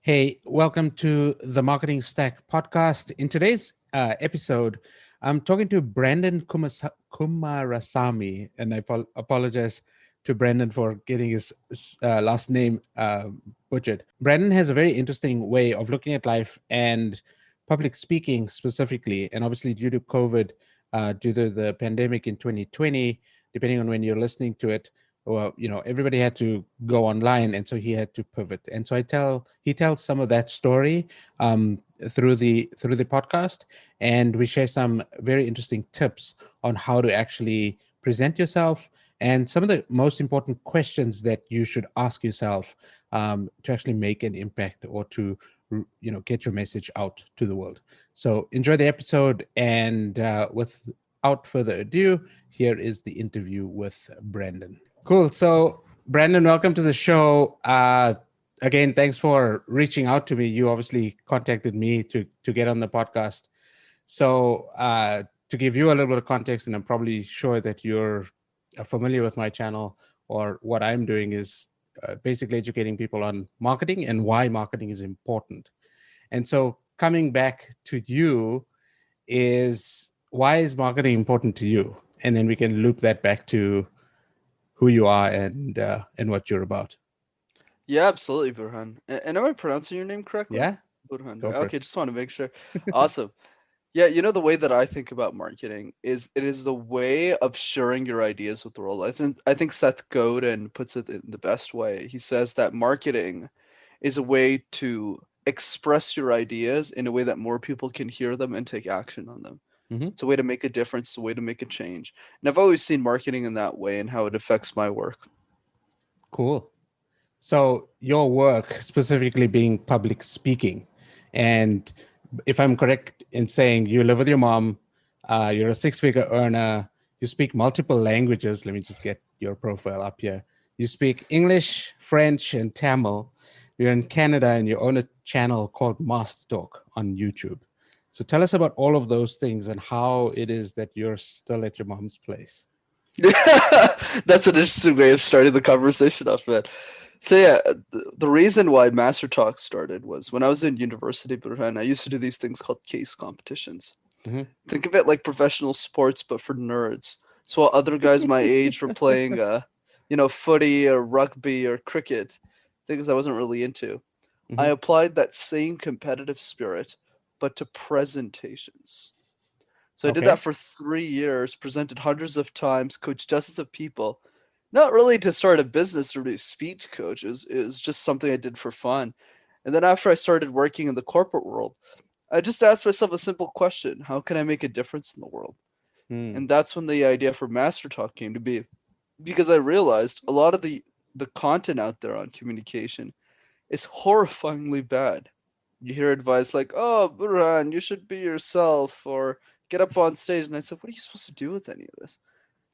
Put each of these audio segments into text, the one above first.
Hey, welcome to the Marketing Stack podcast. In today's episode, I'm talking to Brenden Kumarasamy, and I apologize to Brenden for getting his last name butchered. Brenden has a very interesting way of looking at life and public speaking specifically, and obviously due to COVID, due to the pandemic in 2020, depending on when you're listening to it, well, everybody had to go online, and so he had to pivot. And so he tells some of that story through the podcast, and we share some very interesting tips on how to actually present yourself and some of the most important questions that you should ask yourself to actually make an impact or to get your message out to the world. So enjoy the episode, and without further ado, here is the interview with Brenden. Cool. So, Brenden, welcome to the show. Again, thanks for reaching out to me. You obviously contacted me to get on the podcast. So, to give you a little bit of context, and I'm probably sure that you're familiar with my channel, or what I'm doing is basically educating people on marketing and why marketing is important. And so, coming back to you is, why is marketing important to you? And then we can loop that back to who you are and what you're about. Yeah, absolutely, Burhan. And am I pronouncing your name correctly? Yeah, Burhan. go for it. Okay, just want to make sure. Awesome. Yeah, the way that I think about marketing is it is the way of sharing your ideas with the world. I think Seth Godin puts it in the best way. He says that marketing is a way to express your ideas in a way that more people can hear them and take action on them. Mm-hmm. It's a way to make a difference, it's a way to make a change. And I've always seen marketing in that way and how it affects my work. Cool. So your work specifically being public speaking, and if I'm correct in saying you live with your mom, you're a six-figure earner, you speak multiple languages. Let me just get your profile up here. You speak English, French, and Tamil. You're in Canada and you own a channel called MasterTalk on YouTube. So tell us about all of those things and how it is that you're still at your mom's place. That's an interesting way of starting the conversation off, man. So yeah, the reason why Master Talk started was when I was in university, Burhan, I used to do these things called case competitions. Mm-hmm. Think of it like professional sports, but for nerds. So while other guys my age were playing, footy or rugby or cricket, things I wasn't really into, I Mm-hmm. applied that same competitive spirit, but to presentations. So I did that Okay. for 3 years, presented hundreds of times, coached dozens of people. Not really to start a business or be a speech coach. It was just something I did for fun. And then after I started working in the corporate world, I just asked myself a simple question: how can I make a difference in the world? Hmm. And that's when the idea for Master Talk came to be, because I realized a lot of the content out there on communication is horrifyingly bad. You hear advice like, "Oh, Burhan, you should be yourself," or "get up on stage." And I said, "What are you supposed to do with any of this?"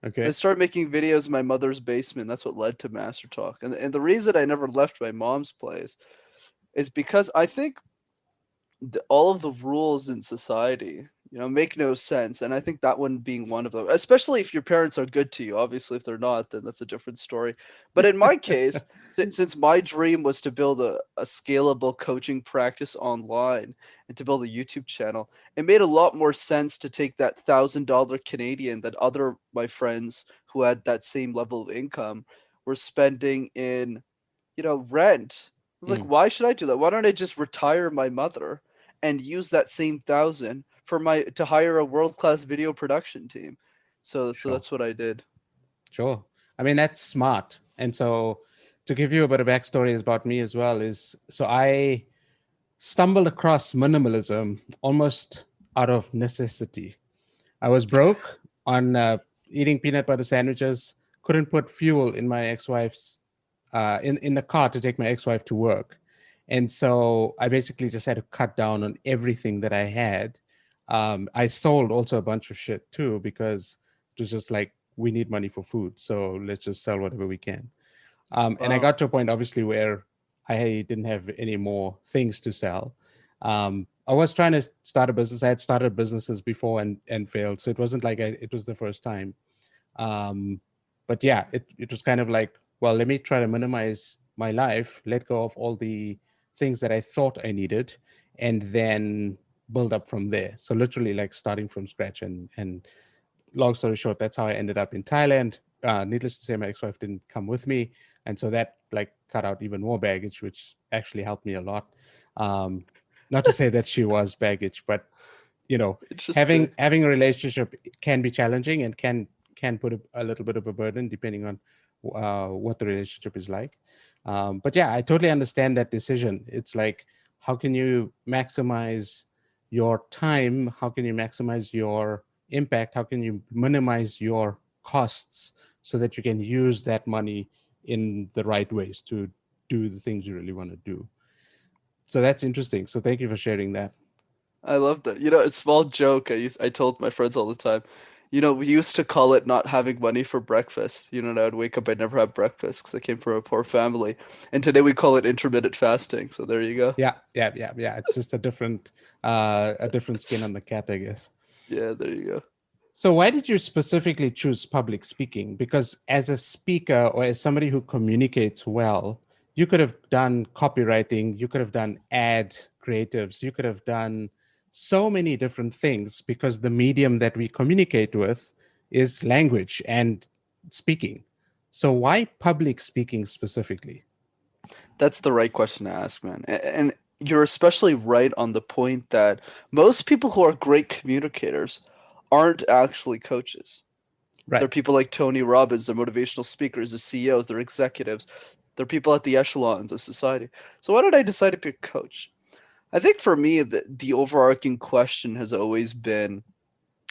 So I Okay. started making videos in my mother's basement. That's what led to Master Talk. And the reason I never left my mom's place is because I think all of the rules in society, make no sense. And I think that one being one of them, especially if your parents are good to you. Obviously, if they're not, then that's a different story. But in my case, since my dream was to build a scalable coaching practice online and to build a YouTube channel, it made a lot more sense to take that $1,000 Canadian that other my friends who had that same level of income were spending in, rent. I was like, Hmm. why should I do that? Why don't I just retire my mother and use that same 1,000 for my to hire a world class video production team? So Sure. that's what I did. Sure. I mean, that's smart. And so, to give you a bit of backstory about me as well, is so I stumbled across minimalism almost out of necessity. I was broke on eating peanut butter sandwiches, couldn't put fuel in my ex wife's, in the car to take my ex wife to work. And so I basically just had to cut down on everything that I had. I sold also a bunch of shit too, because it was just like, we need money for food. So let's just sell whatever we can. And I Wow. got to a point, obviously, where I didn't have any more things to sell. I was trying to start a business. I had started businesses before and failed. So it wasn't like it was the first time. Um, but yeah, it was kind of like, well, let me try to minimize my life, let go of all the things that I thought I needed, and then build up from there. So literally like starting from scratch. And long story short, that's how I ended up in Thailand. Needless to say, my ex-wife didn't come with me, and so that like cut out even more baggage, which actually helped me a lot. Um, Not to say that she was baggage, but you know, Interesting. having a relationship can be challenging and can put a little bit of a burden depending on what the relationship is like. But yeah, I totally understand that decision. It's like, how can you maximize your time? How can you maximize your impact? How can you minimize your costs so that you can use that money in the right ways to do the things you really want to do? So that's interesting. So thank you for sharing that. I love that. A small joke I told my friends all the time. We used to call it not having money for breakfast. And I would wake up, I'd never have breakfast because I came from a poor family. And today we call it intermittent fasting. So there you go. Yeah. It's just a different skin on the cat, I guess. Yeah, there you go. So why did you specifically choose public speaking? Because as a speaker or as somebody who communicates well, you could have done copywriting, you could have done ad creatives, you could have done so many different things because the medium that we communicate with is language and speaking. So why public speaking specifically? That's the right question to ask, man. And you're especially right on the point that most people who are great communicators aren't actually coaches. They're Right. people like Tony Robbins, they're motivational speakers, they're CEOs, they're executives, they're people at the echelons of society. So why did I decide to be a coach? I think for me, the overarching question has always been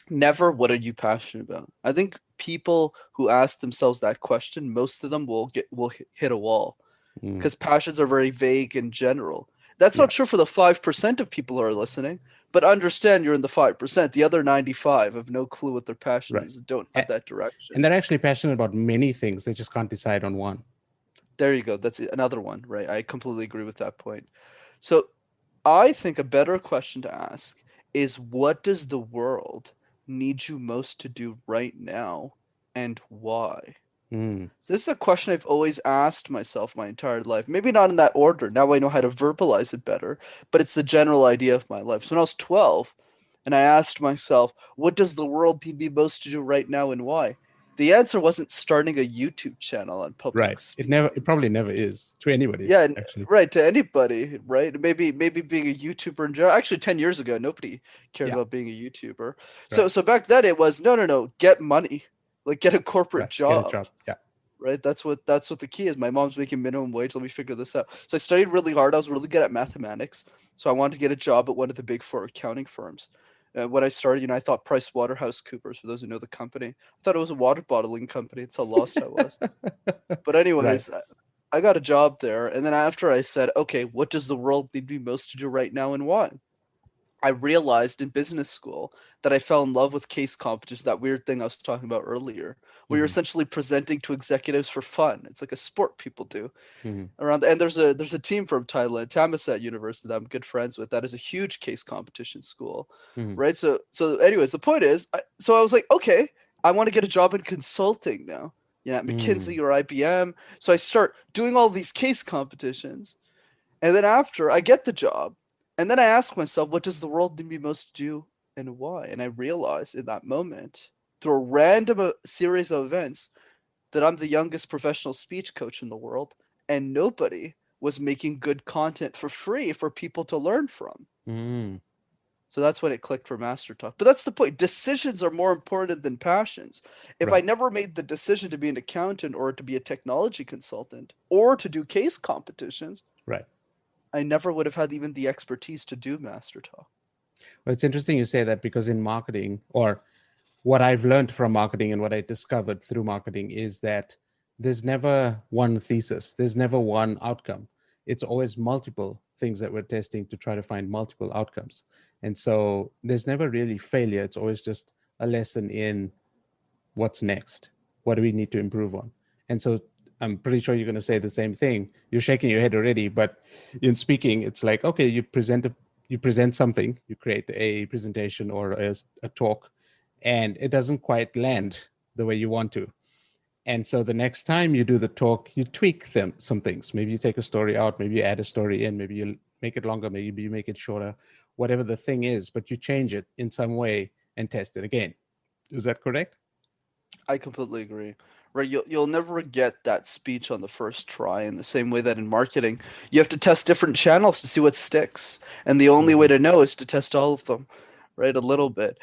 never what are you passionate about. I think people who ask themselves that question, most of them will hit a wall Mm, because passions are very vague in general. That's yeah. not true for the 5% of people who are listening, but understand you're in the 5%. The other 95 have no clue what their passion Right. is and don't have A- that And direction. they're actually passionate about many things. They just can't decide on one. There you go. That's another one, right? I completely agree with that point. So I think a better question to ask is what does the world need you most to do right now and why? Mm, So this is a question I've always asked myself my entire life. Maybe not in that order. Now I know how to verbalize it better, but it's the general idea of my life. So when I was 12 and I asked myself, what does the world need me most to do right now and why? The answer wasn't starting a YouTube channel on public right. It speaking. probably never is to anybody, Yeah, actually. right, to anybody, right? Maybe being a YouTuber in general. Actually, 10 years ago, nobody cared Yeah. about being a YouTuber. So Right. so back then it was no, get money. Like get a corporate Right. Get a job, job. Yeah. right? That's what the key is. My mom's making minimum wage. Let me figure this out. So I studied really hard. I was really good at mathematics. So I wanted to get a job at one of the big four accounting firms. When I started, I thought Price Waterhouse Coopers, for those who know the company, I thought it was a water bottling company. That's how lost I was. But Right. anyways, I got a job there, and then after I said, okay, what does the world need me most to do right now and why? I realized in business school that I fell in love with case competitions, that weird thing I was talking about earlier, where you're Hmm. essentially presenting to executives for fun. It's like a sport people do Hmm. around. And there's a team from Thailand, Thammasat University, that I'm good friends with. That is a huge case competition school, Hmm. right? So anyways, the point is, so I was like, okay, I want to get a job in consulting now. Yeah, at Hmm. McKinsey or IBM. So I start doing all these case competitions, and then after I get the job, and then I ask myself, what does the world need me most to do and why? And I realize in that moment, through a random series of events, that I'm the youngest professional speech coach in the world, and nobody was making good content for free for people to learn from. Hmm. So that's when it clicked for MasterTalk. But that's the point. Decisions are more important than passions. If I Right. never made the decision to be an accountant or to be a technology consultant or to do case competitions, Right. I never would have had even the expertise to do MasterTalk. Well, it's interesting you say that because in marketing, or what I've learned from marketing and what I discovered through marketing, is that there's never one thesis, there's never one outcome. It's always multiple things that we're testing to try to find multiple outcomes. And so there's never really failure. It's always just a lesson in what's next. What do we need to improve on? And so I'm pretty sure you're going to say the same thing. You're shaking your head already, but in speaking, it's like, okay, you present something, you create a presentation or a talk, and it doesn't quite land the way you want to. And so the next time you do the talk, you tweak some things. Maybe you take a story out, maybe you add a story in, maybe you make it longer, maybe you make it shorter, whatever the thing is, but you change it in some way and test it again. Is that correct? I completely agree. Right, you'll never get that speech on the first try in the same way that in marketing, you have to test different channels to see what sticks. And the only way Mhm. to know is to test all of them, right? A little bit.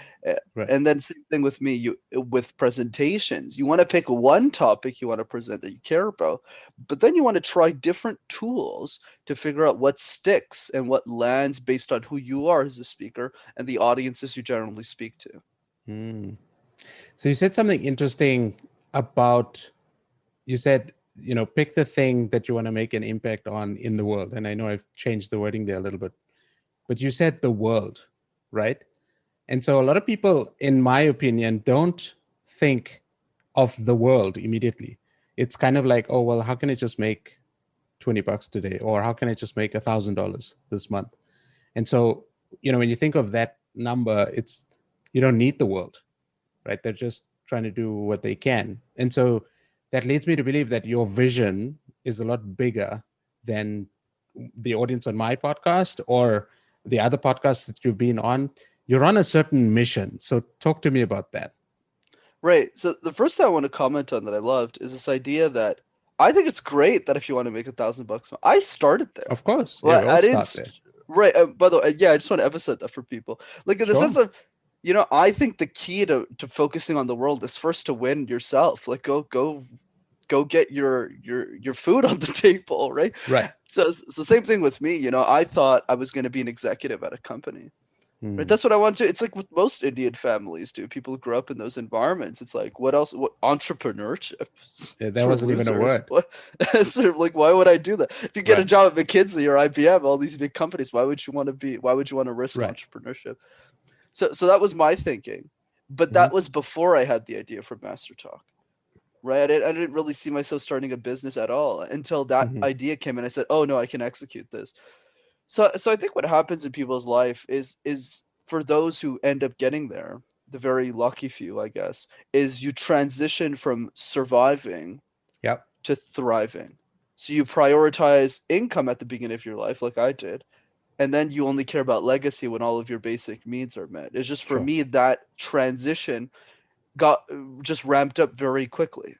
Right. And then same thing with me, you with presentations. You want to pick one topic you want to present that you care about, but then you want to try different tools to figure out what sticks and what lands based on who you are as a speaker and the audiences you generally speak to. Mm. So you said something interesting about, you said, pick the thing that you want to make an impact on in the world. And I know I've changed the wording there a little bit, but you said the world, right? And so a lot of people, in my opinion, don't think of the world immediately. It's kind of like, oh, well, how can I just make $20 today? Or how can I just make $1,000 this month? And so, when you think of that number, it's, you don't need the world, right? They're just trying to do what they can. And so that leads me to believe that your vision is a lot bigger than the audience on my podcast or the other podcasts that you've been on. You're on a certain mission. So talk to me about that. Right. So the first thing I want to comment on that I loved is this idea that I think it's great that if you want to make $1,000, I started there. Of course. Yeah, Well, we all I didn't. start there. Right. By the way, yeah, I just want to emphasize that for people. Like in the sense Sure. of, I think the key to focusing on the world is first to win yourself. Like go get your food on the table, right? Right. So same thing with me. I thought I was going to be an executive at a company. Right, Mm. that's what I want to. It's like what most Indian families do. People who grow up in those environments. It's like, what else? What entrepreneurship? Yeah, It's that for wasn't even a losers. word. What? It's sort of like, why would I do that? If you get a Right. job at McKinsey or IBM, all these big companies, why would you want to be? Why would you want to risk Right. entrepreneurship? So that was my thinking, but Mm-hmm. that was before I had the idea for Master Talk. Right, I didn't really see myself starting a business at all until that Mm-hmm. idea came, and I said, "Oh no, I can execute this." So I think what happens in people's life is for those who end up getting there, the very lucky few, I guess, is you transition from surviving Yep. to thriving. So you prioritize income at the beginning of your life, like I did, and then you only care about legacy when all of your basic needs are met. It's just for Sure. me that transition got just ramped up very quickly.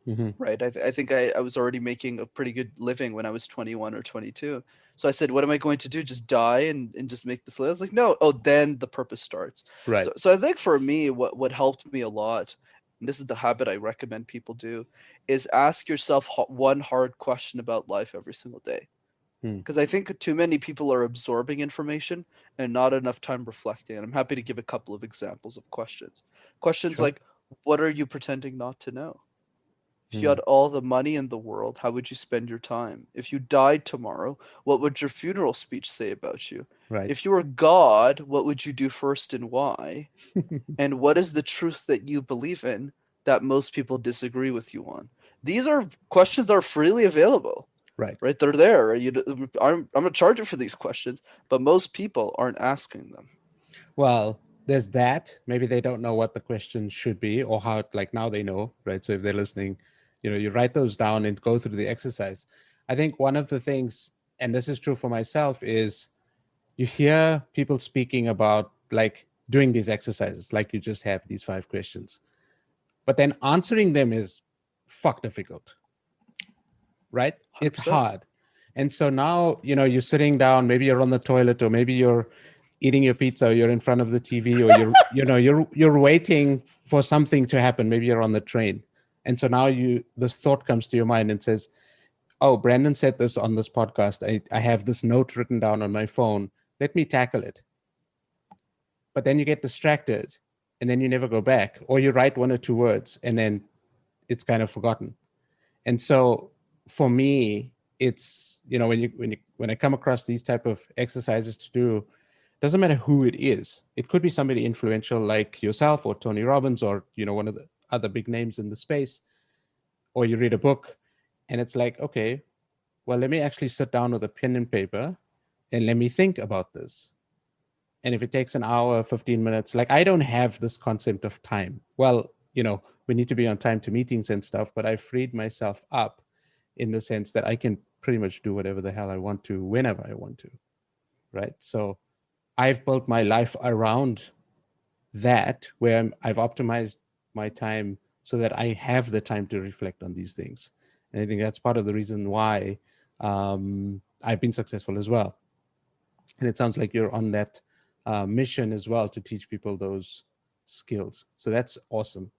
Mm-hmm. Right. I think I was already making a pretty good living when I was 21 or 22. So I said, what am I going to do? Just die and just make this live? I was like, no. Oh, then the purpose starts. So Right. so I think for me, what helped me a lot, and this is the habit I recommend people do, is ask yourself one hard question about life every single day. Mm. Because I think too many people are absorbing information and not enough time reflecting. And I'm happy to give a couple of examples of questions. Questions Sure. like, what are you pretending not to know? If you Mm. had all the money in the world, how would you spend your time? If you died tomorrow, what would your funeral speech say about you? Right. If you were God, what would you do first and why? And what is the truth that you believe in that most people disagree with you on? These are questions that are freely available, Right. right? They're there. I'm going to charge you for these questions, but most people aren't asking them. Well, there's that. Maybe they don't know what the question should be or how, like now they know, right? So if they're listening, you write those down and go through the exercise. I think one of the things, and this is true for myself, is you hear people speaking about like doing these exercises, like you just have these 5 questions, but then answering them is fuck difficult, right? It's 100%. hard. And so now, you're sitting down, maybe you're on the toilet, or maybe you're eating your pizza, or you're in front of the TV, or you're waiting for something to happen. Maybe you're on the train. And so now this thought comes to your mind and says, oh, Brenden said this on this podcast. I have this note written down on my phone. Let me tackle it. But then you get distracted and then you never go back, or you write 1 or 2 words and then it's kind of forgotten. And so for me, it's, when I come across these type of exercises to do, doesn't matter who it is. It could be somebody influential like yourself or Tony Robbins or, one of the other big names in the space, or you read a book and it's like, okay, well, let me actually sit down with a pen and paper and let me think about this. And if it takes an hour, 15 minutes, like I don't have this concept of time. Well, we need to be on time to meetings and stuff, but I freed myself up in the sense that I can pretty much do whatever the hell I want to, whenever I want to, right? So I've built my life around that, where I've optimized my time so that I have the time to reflect on these things. And I think that's part of the reason why I've been successful as well. And it sounds like you're on that mission as well to teach people those skills. So that's awesome.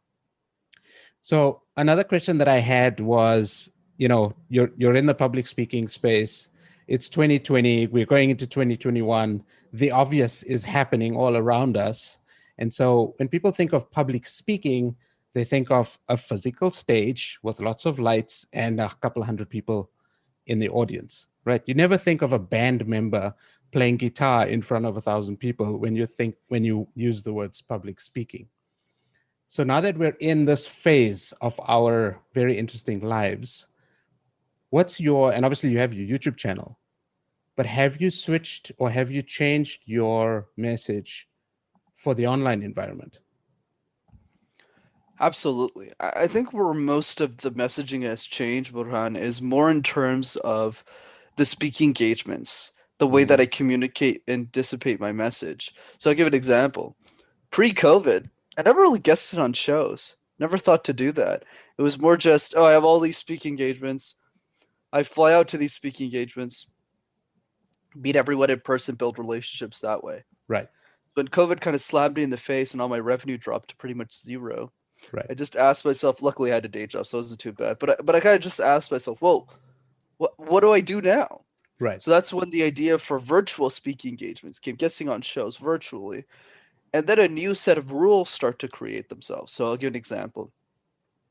So another question that I had was, you're in the public speaking space. It's 2020. We're going into 2021. The obvious is happening all around us. And so when people think of public speaking, they think of a physical stage with lots of lights and a couple hundred people in the audience, right? You never think of a band member playing guitar in front of 1,000 people when you use the words public speaking. So now that we're in this phase of our very interesting lives, and obviously you have your YouTube channel, but have you switched or have you changed your message for the online environment? Absolutely. I think where most of the messaging has changed, Burhan, is more in terms of the speaking engagements, the way that Mm-hmm. I communicate and dissipate my message. So I'll give an example. Pre-COVID, I never really guested on shows. Never thought to do that. It was more just, oh, I have all these speaking engagements. I fly out to these speaking engagements, meet everyone in person, build relationships that way. Right, When COVID kind of slammed me in the face and all my revenue dropped to pretty much zero, right, I just asked myself. Luckily, I had a day job, so it wasn't too bad. But I kind of just asked myself, "Whoa, what do I do now?" right. So that's when the idea for virtual speaking engagements came, guessing on shows virtually, and then a new set of rules start to create themselves. So I'll give an example.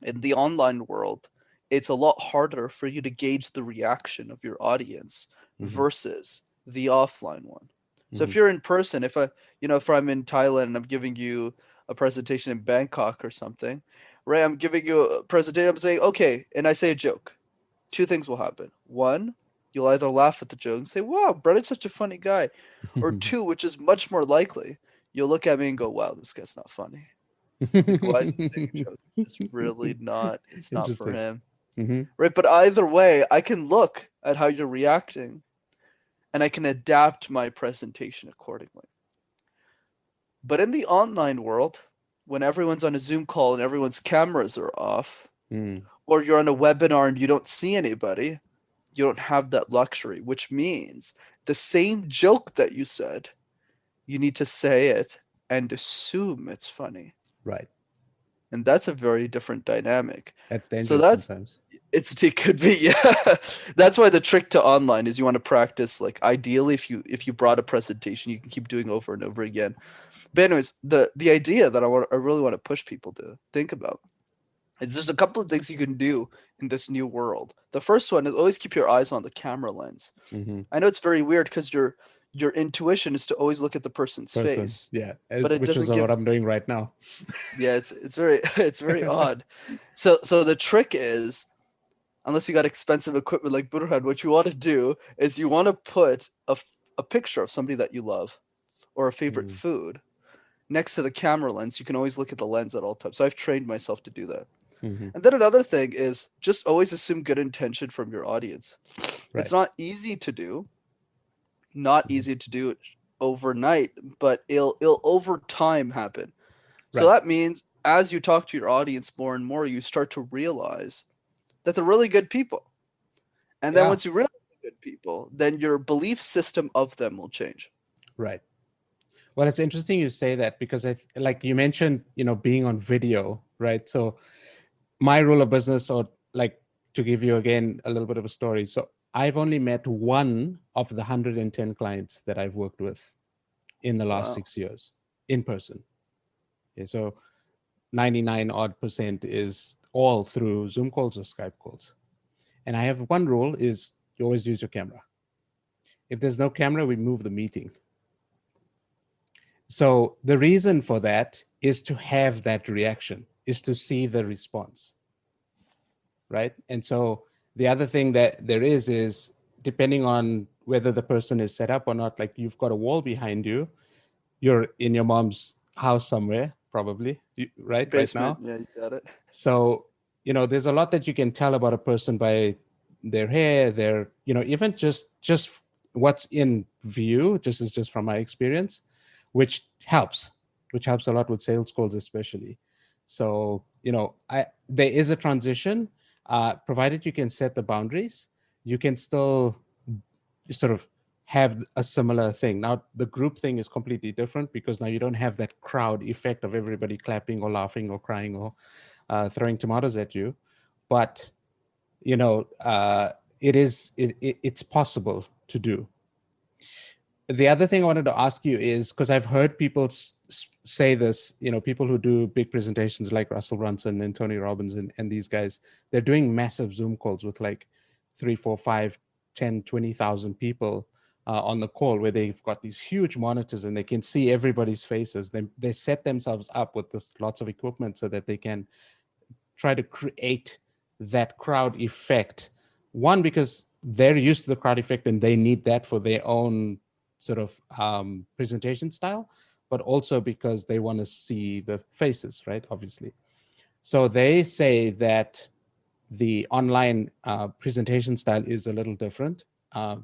In the online world, it's a lot harder for you to gauge the reaction of your audience Mm-hmm. versus the offline one. So Mm-hmm. if you're in person, if I'm in Thailand and I'm giving you a presentation in Bangkok or something, right? I'm giving you a presentation, I'm saying, okay, and I say a joke. Two things will happen. One, you'll either laugh at the joke and say, wow, Brendan's such a funny guy. Or two, which is much more likely, you'll look at me and go, wow, this guy's not funny. Like, why is he saying a joke? It's just really not, it's not for Interesting. him. Mm-hmm. Right? But either way, I can look at how you're reacting and I can adapt my presentation accordingly. But in the online world, when everyone's on a Zoom call and everyone's cameras are off, Mm. or you're on a webinar and you don't see anybody, you don't have that luxury, which means the same joke that you said, you need to say it and assume it's funny. Right. And that's a very different dynamic. That's So dangerous that's sometimes. it could be, yeah. That's why the trick to online is you want to practice, like, ideally if you brought a presentation, you can keep doing over and over again. But anyways, the idea that I really want to push people to think about is there's a couple of things you can do in this new world. The first one is always keep your eyes on the camera lens. Mm-hmm. I know it's very weird because your intuition is to always look at the person's Person, face, yeah, but it which is doesn't what give. I'm doing right now. Yeah, it's very it's very odd. So the trick is, unless you got expensive equipment like Burhan, what you want to do is you want to put a picture of somebody that you love or a favorite Mm. food next to the camera lens. You can always look at the lens at all times. So I've trained myself to do that. Mm-hmm. And then another thing is just always assume good intention from your audience. It's Right. not easy to do, not Mm-hmm. easy to do it overnight, but it'll over time happen. So Right. that means as you talk to your audience more and more, you start to realize that they're really good people. And then Yeah. once you realize they're good people, then your belief system of them will change. Right. Well, it's interesting you say that because like you mentioned, being on video, right? So my rule of business, or like to give you again a little bit of a story. So I've only met one of the 110 clients that I've worked with in the last Wow. 6 years in person. Okay, so 99 odd percent is all through Zoom calls or Skype calls. And I have one rule is you always use your camera. If there's no camera, we move the meeting. So the reason for that is to have that reaction, is to see the response, right? And so the other thing that there is depending on whether the person is set up or not, like you've got a wall behind you, you're in your mom's house somewhere, probably, right Basement. now. Yeah, you got it. So, there's a lot that you can tell about a person by their hair, their, even just what's in view, just from my experience, which helps, a lot with sales calls, especially. So, there is a transition, provided you can set the boundaries, you can still sort of have a similar thing. Now, the group thing is completely different because now you don't have that crowd effect of everybody clapping or laughing or crying or throwing tomatoes at you. But it's possible to do. The other thing I wanted to ask you is, because I've heard people say this, people who do big presentations like Russell Brunson and Tony Robbins and these guys, they're doing massive Zoom calls with like 3, 4, 5, 10, 20,000 people on the call, where they've got these huge monitors and they can see everybody's faces. They set themselves up with this lots of equipment so that they can try to create that crowd effect. One, because they're used to the crowd effect and they need that for their own sort of presentation style, but also because they want to see the faces, right? Obviously. So they say that the online presentation style is a little different,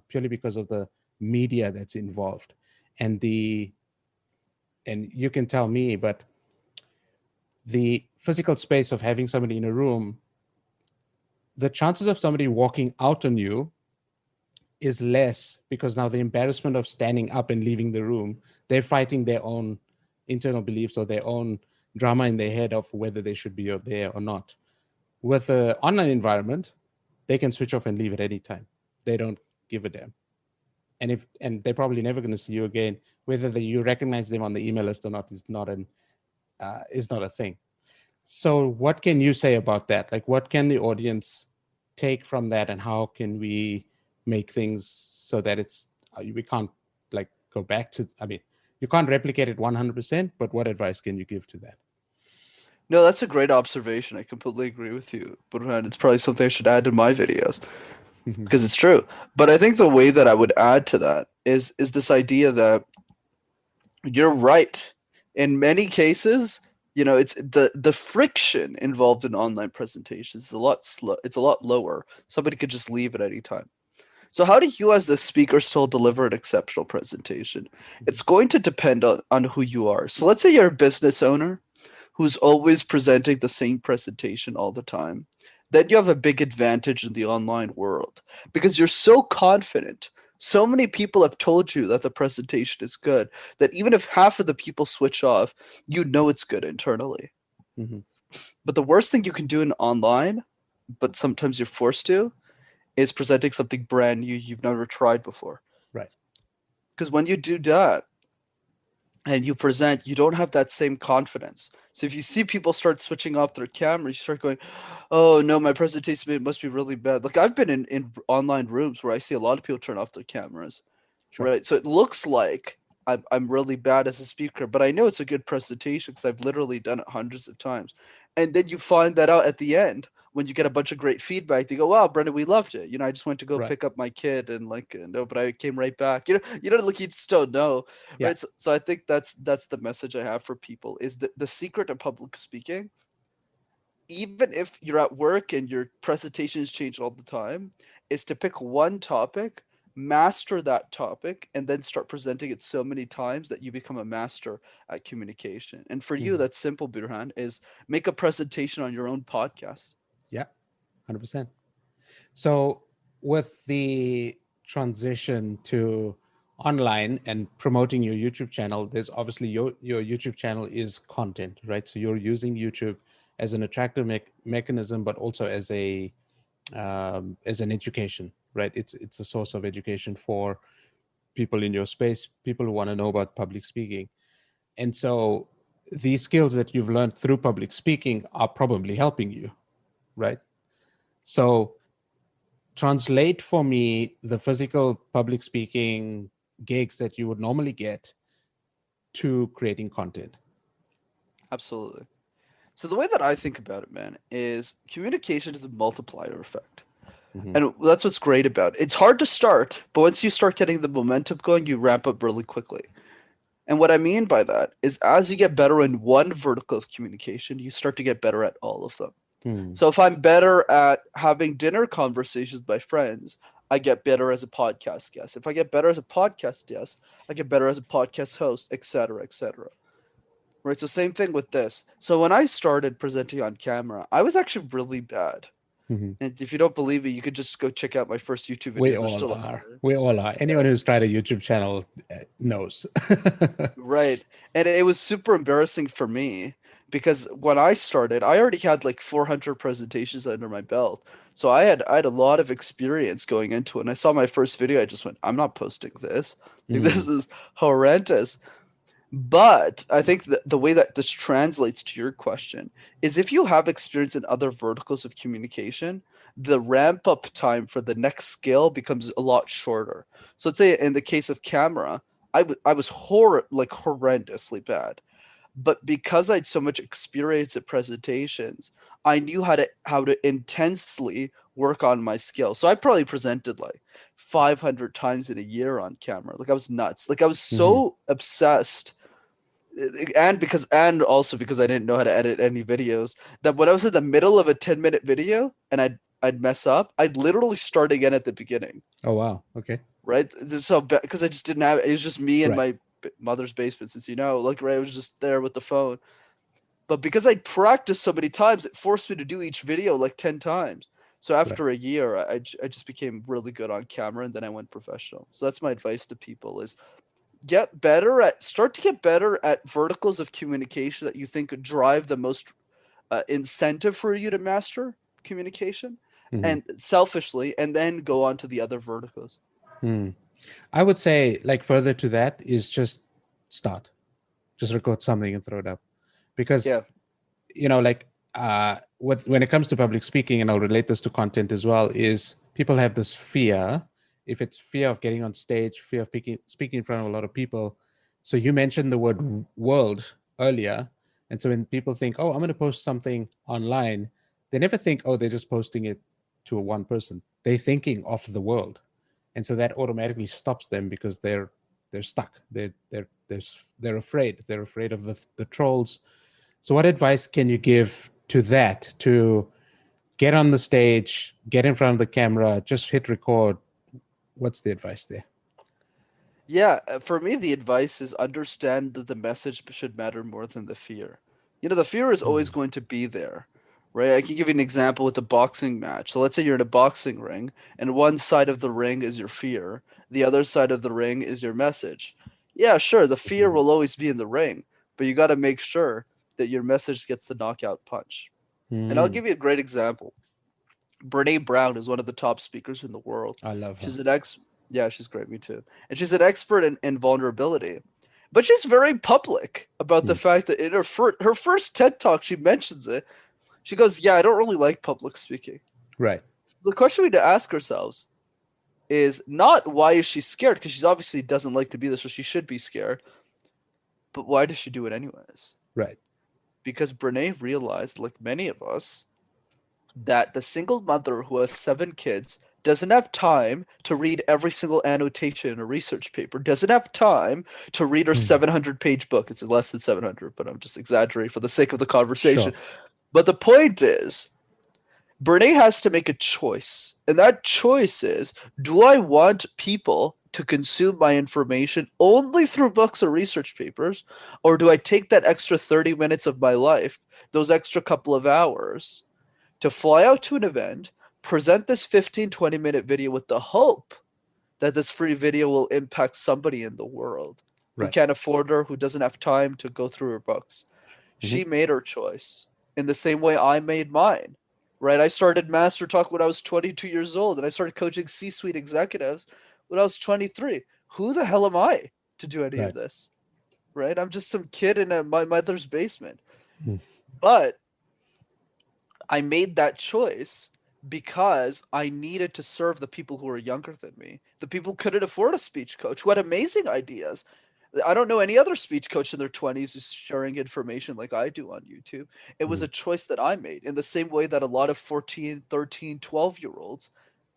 purely because of the media that's involved. And you can tell me, but the physical space of having somebody in a room, the chances of somebody walking out on you is less, because now the embarrassment of standing up and leaving the room, they're fighting their own internal beliefs or their own drama in their head of whether they should be there or not. With an online environment, they can switch off and leave at any time. They don't give a damn. And they're probably never going to see you again. Whether you recognize them on the email list or not is not a thing. So what can you say about that? Like, what can the audience take from that, and how can we make things so that we can't like go back to, I mean, you can't replicate it 100%, but what advice can you give to that? No, that's a great observation. I completely agree with you. But it's probably something I should add to my videos because it's true. But I think the way that I would add to that is this idea that you're right. In many cases, it's the friction involved in online presentations is a lot slow. It's a lot lower. Somebody could just leave at any time. So how do you as the speaker still deliver an exceptional presentation? It's going to depend on who you are. So let's say you're a business owner who's always presenting the same presentation all the time. Then you have a big advantage in the online world because you're so confident. So many people have told you that the presentation is good that even if half of the people switch off, you know it's good internally. Mm-hmm. But the worst thing you can do in online, but sometimes you're forced to, is presenting something brand new you've never tried before. Right. Because when you do that and you present, you don't have that same confidence. So if you see people start switching off their cameras, you start going, oh no, my presentation must be really bad. Like I've been in online rooms where I see a lot of people turn off their cameras, Sure. right? So it looks like I'm really bad as a speaker, but I know it's a good presentation because I've literally done it hundreds of times. And then you find that out at the end when you get a bunch of great feedback. They go, "Wow, Brenden, we loved it. I just went to go Right. pick up my kid, and like, no, but I came right back. Like you just don't know, Yeah. right?" So I think that's the message I have for people is that the secret of public speaking, even if you're at work and your presentations change all the time, is to pick one topic, master that topic, and then start presenting it so many times that you become a master at communication. And for you, Mm-hmm. that's simple, Burhan, is make a presentation on your own podcast. Yeah. 100%. So with the transition to online and promoting your YouTube channel, there's obviously your YouTube channel is content, right? So you're using YouTube as an attractive mechanism, but also as an education, right? It's a source of education for people in your space, people who want to know about public speaking. And so these skills that you've learned through public speaking are probably helping you, right? So translate for me the physical public speaking gigs that you would normally get to creating content. Absolutely. So the way that I think about it, man, is communication is a multiplier effect. Mm-hmm. And that's what's great about it. It's hard to start, but once you start getting the momentum going, you ramp up really quickly. And what I mean by that is as you get better in one vertical of communication, you start to get better at all of them. Hmm. So if I'm better at having dinner conversations with my friends, I get better as a podcast guest. If I get better as a podcast guest, I get better as a podcast host, etc., etc. Right? So same thing with this. So when I started presenting on camera, I was actually really bad. Mhm. And if you don't believe me, you could just go check out my first YouTube We videos. They're all still up are. there. We all are. Anyone who's tried a YouTube channel knows. Right. And it was super embarrassing for me because when I started, I already had like 400 presentations under my belt. So I had a lot of experience going into it. And I saw my first video, I just went, I'm not posting this. Like Mm, this is horrendous. But I think that the way that this translates to your question is if you have experience in other verticals of communication, the ramp up time for the next scale becomes a lot shorter. So let's say in the case of camera, I was horrendously bad. But because I had so much experience at presentations, I knew how to intensely work on my skill. So I probably presented like 500 times in a year on camera. Like I was nuts. Like I was mhm. so obsessed, and also because I didn't know how to edit any videos, that when I was in the middle of a 10-minute video and I'd mess up, I'd literally start again at the beginning, Oh wow. Okay. right? So because I just didn't have it was just me in Right. my mother's basement, since like right, I was just there with the phone. But because I'd practiced so many times, it forced me to do each video like 10 times. So Right. after a year, I just became really good on camera, and then I went professional. So that's my advice to people is start to get better at verticals of communication that you think could drive the most incentive for you to master communication, Mhm. and selfishly, and then go on to the other verticals. Mm. I would say, like, further to that is just start. Just record something and throw it up, because Yeah. like when it comes to public speaking, and I'll relate this to content as well, is people have this fear. If it's fear of getting on stage, fear of speaking in front of a lot of people. So you mentioned the word world earlier, and so when people think, oh, I'm going to post something online, they never think, oh, they're just posting it to a one person. They're thinking of the world, and so that automatically stops them because they're stuck. They're afraid. They're afraid of the trolls. So, what advice can you give to that? To get on the stage, get in front of the camera, just hit record. What's the advice there? Yeah, for me, the advice is understand that the message should matter more than the fear. The fear is always Mm, going to be there, right? I can give you an example with a boxing match. So let's say you're in a boxing ring, and one side of the ring is your fear, the other side of the ring is your message. Yeah, sure, the fear mhm, will always be in the ring, but you got to make sure that your message gets the knockout punch. And I'll mm. give you a great example. Brene Brown is one of the top speakers in the world. I love her. She's an ex Yeah, she's great, me too. And she's an expert in vulnerability. But she's very public about the Mm, fact that in her first TED talk, she mentions it. She goes, "Yeah, I don't really like public speaking." right. The question we need to ask ourselves is not why is she scared, because she's obviously doesn't like to be there, so she should be scared. But why does she do it anyways? Right. Because Brene realized, like many of us, that the single mother who has 7 kids doesn't have time to read every single annotation in a research paper, doesn't have time to read her Mm, 700-page book. It's less than 700, but I'm just exaggerating for the sake of the conversation. sure. But the point is, Brene has to make a choice. And that choice is, do I want people to consume my information only through books or research papers? Or do I take that extra 30 minutes of my life, those extra couple of hours, to fly out to an event, present this 15-20 minute video with the hope that this free video will impact somebody in the world who Right. can't afford her, who doesn't have time to go through her books. Hmm. She made her choice in the same way I made mine. Right? I started MasterTalk when I was 22 years old, and I started coaching C-suite executives when I was 23. Who the hell am I to do any of Right. this? Right? I'm just some kid in my mother's basement. Mm, But I made that choice because I needed to serve the people who were younger than me, the people who couldn't afford a speech coach, who had amazing ideas. I don't know any other speech coach in their 20s who's sharing information like I do on YouTube. It was mm, a choice that I made in the same way that a lot of 14, 13, 12-year olds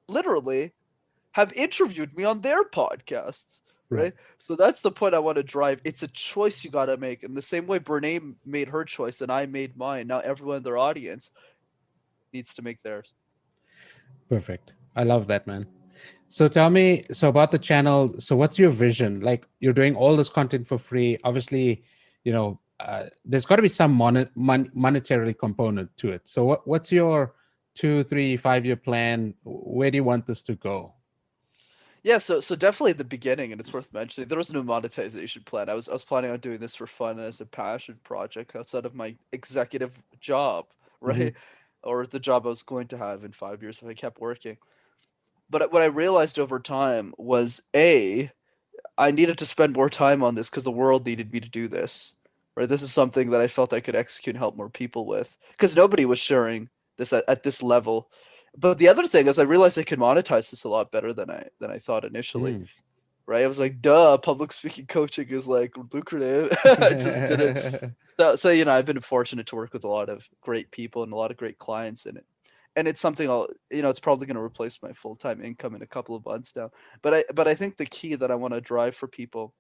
literally have interviewed me on their podcasts. Right. right? So that's the point I want to drive. It's a choice you got to make. In the same way Brene made her choice and I made mine, now everyone in their audience needs to make theirs. Perfect. I love that, man. So tell me, so about the channel. So what's your vision? Like, you're doing all this content for free. Obviously, there's got to be some monetary component to it. So what's your 2, 3, 5 year plan? Where do you want this to go? Yeah, so definitely at the beginning, and it's worth mentioning, there was no monetization plan. I was planning on doing this for fun as a passion project outside of my executive job, Hmm. right? Or the job I was going to have in 5 years if I kept working. But what I realized over time was I needed to spend more time on this because the world needed me to do this. Right? This is something that I felt I could execute and help more people with because nobody was sharing this at this level. But the other thing is I realized I could monetize this a lot better than I thought initially. Mm. Right? I was like, duh, public speaking coaching is like lucrative. I just didn't. So I've been fortunate to work with a lot of great people and a lot of great clients in it. And it's something it's probably going to replace my full-time income in a couple of months now. But I think the key that I want to drive for people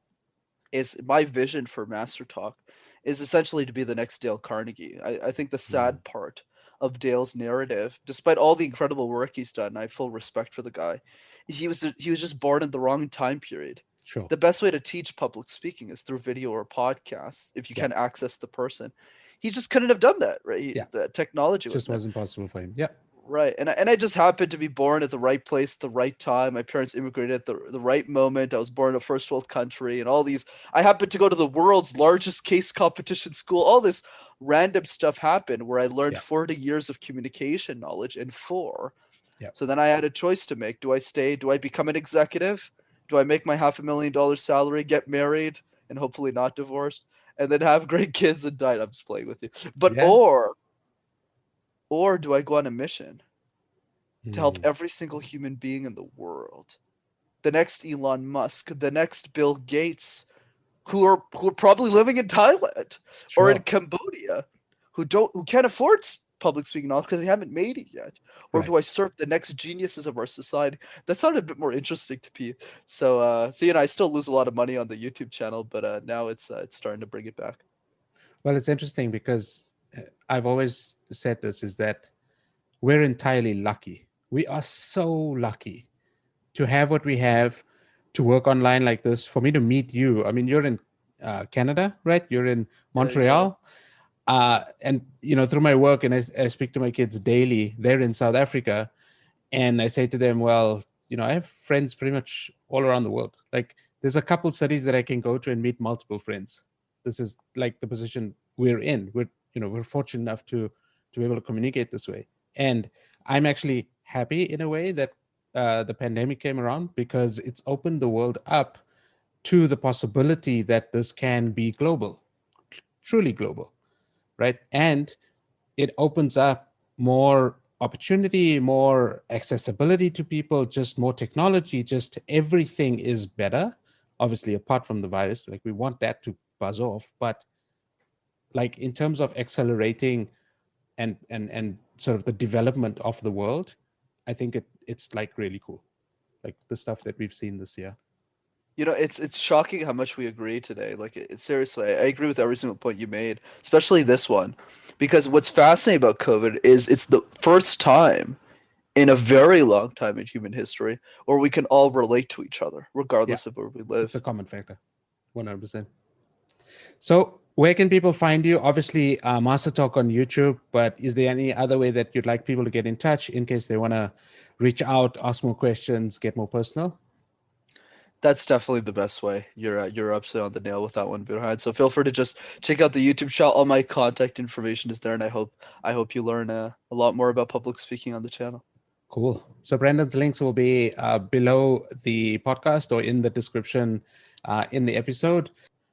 is my vision for Master Talk is essentially to be the next Dale Carnegie. I think the Mm. sad part of Dale's narrative, despite all the incredible work he's done, I have full respect for the guy. He was just born in the wrong time period. Sure. The best way to teach public speaking is through video or podcast if you Yeah. can access the person. He just couldn't have done that, right? Yeah. The technology Just wasn't there. wasn't possible for him. Yeah. Right. And I just happened to be born at the right place at the right time. My parents immigrated at the right moment. I was born in a first world country and all these. I happened to go to the world's largest case competition school. All this random stuff happened where I learned Yeah. 40 years of communication knowledge in four. Yeah. So then I had a choice to make. Do I stay? Do I become an executive? Do I make my $500,000 salary, get married, and hopefully not divorced, and then have great kids and die? I'm just playing with you. But Yeah. or do I go on a mission to help Mm. every single human being in the world? The next Elon Musk, the next Bill Gates, who are probably living in Thailand or in Sure. Cambodia, who can't afford public speaking knowledge because they haven't made it yet. Or Right. do I serve the next geniuses of our society? That sounded a bit more interesting to me. So I still lose a lot of money on the YouTube channel, but now it's starting to bring it back. Well, it's interesting because I've always said this is that we're entirely lucky. We are so lucky to have what we have, to work online like this, for me to meet you. I mean, you're in Canada, right? You're in Yeah. Montreal. And, through my work, and I speak to my kids daily, they're in South Africa. And I say to them, well, I have friends pretty much all around the world. Like, there's a couple cities that I can go to and meet multiple friends. This is like the position we're in. We're fortunate enough to be able to communicate this way. And I'm actually happy in a way that the pandemic came around, because it's opened the world up to the possibility that this can be global, truly global, right? And it opens up more opportunity, more accessibility to people, just more technology, just everything is better. Obviously, apart from the virus, like, we want that to buzz off, but like, in terms of accelerating and sort of the development of the world, I think it's like really cool, like the stuff that we've seen this year. It's shocking how much we agree today. Like seriously, I agree with every single point you made, especially this one, because what's fascinating about COVID is it's the first time in a very long time in human history where we can all relate to each other, Yeah, regardless of where we it's live. a common factor, 100%. So where can people find you? Obviously, Master Talk on YouTube, but is there any other way that you'd like people to get in touch in case they want to reach out, ask more questions, get more personal? That's definitely the best way. You're absolutely on the nail with that one, Burhan. So feel free to just check out the YouTube channel. All my contact information is there, and I hope you learn a lot more about public speaking on the channel. Cool. So Brendan's links will be below the podcast or in the description in the episode.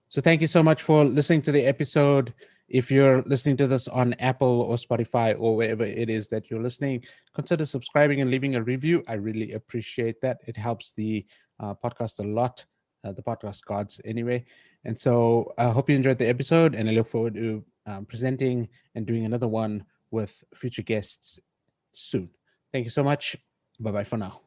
So thank you so much for listening to the episode. If you're listening to this on Apple or Spotify or wherever it is that you're listening, consider subscribing and leaving a review. I really appreciate that. It helps the podcast a lot, the podcast gods anyway. And so I hope you enjoyed the episode, and I look forward to presenting and doing another one with future guests soon. Thank you so much. Bye bye for now.